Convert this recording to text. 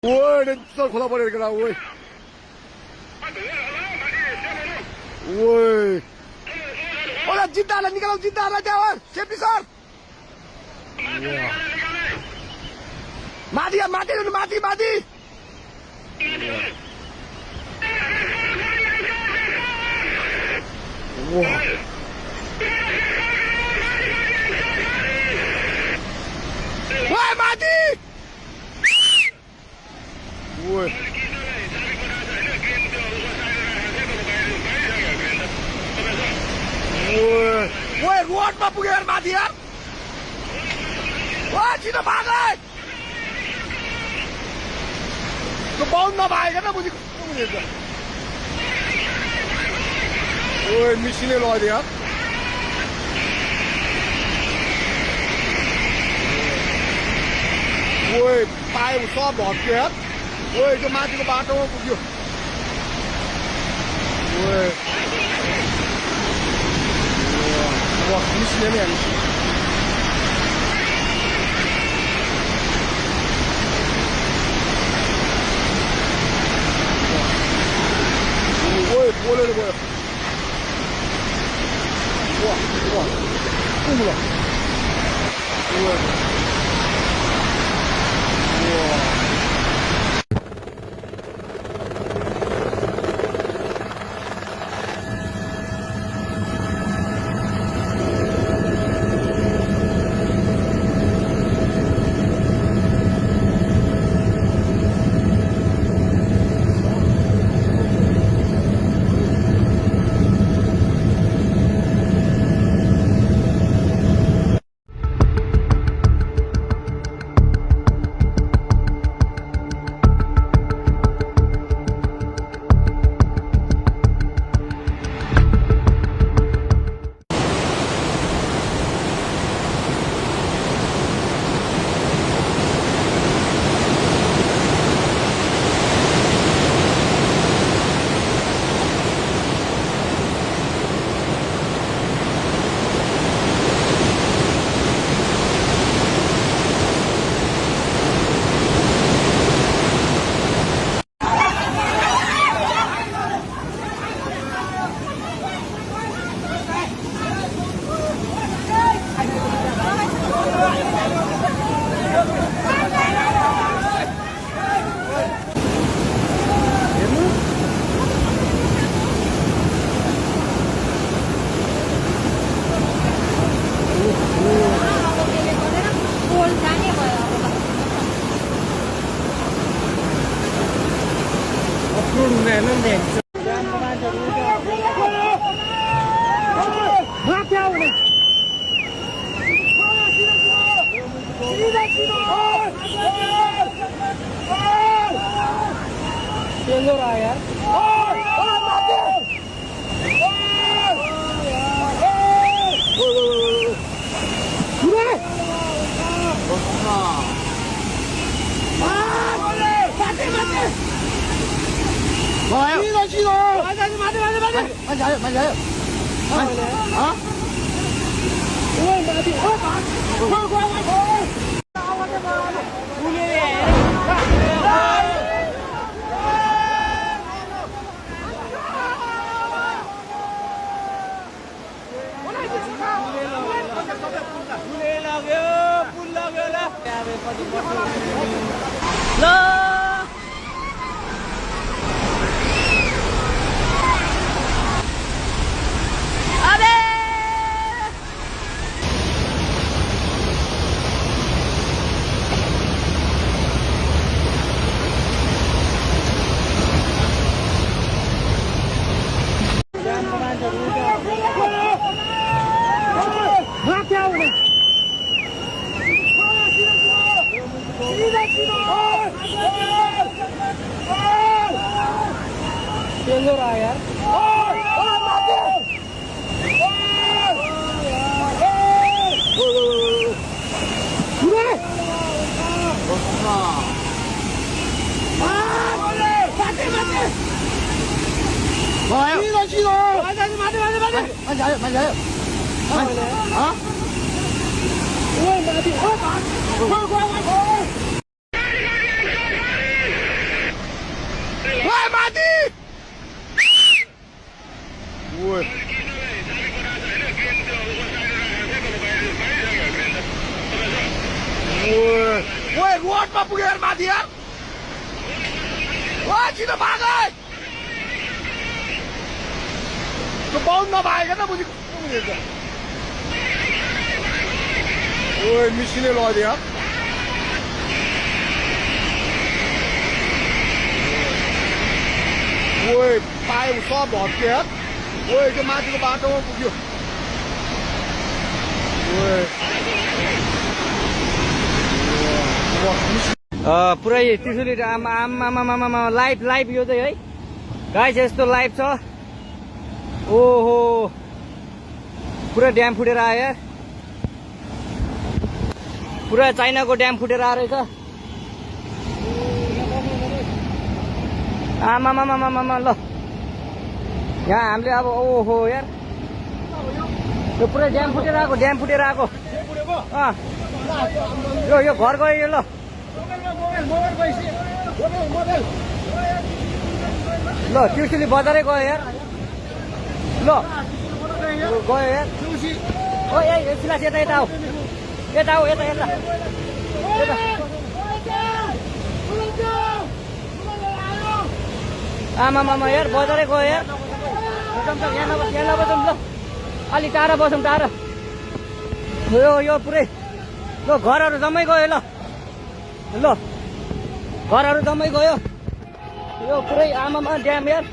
喂，这这快到不来个了喂！喂，我来进单了，你看我进单了，家伙，先别上。马蒂啊，马蒂，马蒂，马蒂。哇！喂，马蒂！喂！喂，rood maar probeer maar die aan. Wat zie je maar uit? De bal naar mij, dat moet ik doen. Oei, machine looi die aan. Oei, pai một xóa bỏ chết. Oei, cho má cái bát đâu cũng được. Oei. Wow, machine này. Ôi, bố lên rồi. Wow, wow. Không được. Ôi. Wow. छिटो भाग है त्यो bound नभागेको त बुझी ओए मिसिने लदियो यार ओए पाए सब भत्के यार ओए त्यो माथिको बाटोमा पुग्यो पुरै त्रिशुली आमा लाइभ यो चाहिँ है गाइस यस्तो लाइभ छ ओहो पुरा ड्याम फुटेर आयो यार पुरा चाइनाको ड्याम फुटेर आएर रहेछ आमा ल यहाँ हामीले अब ओहो यार यो पुरै ड्याम फुटेर आएको यो घर गयो यो ल ल त्रिशुली बजारै गयो यार ल गयो यार ओ ए सिलास यता आऊ यता आमा यार बजारै गयो यार यहाँ नबसौँ ल अलि टाढा बसौँ टाढा यो पुरै ल घरहरू जम्मै गयो ल घरहरू जम्मै गयो यो पुरै आमामा ड्याम यार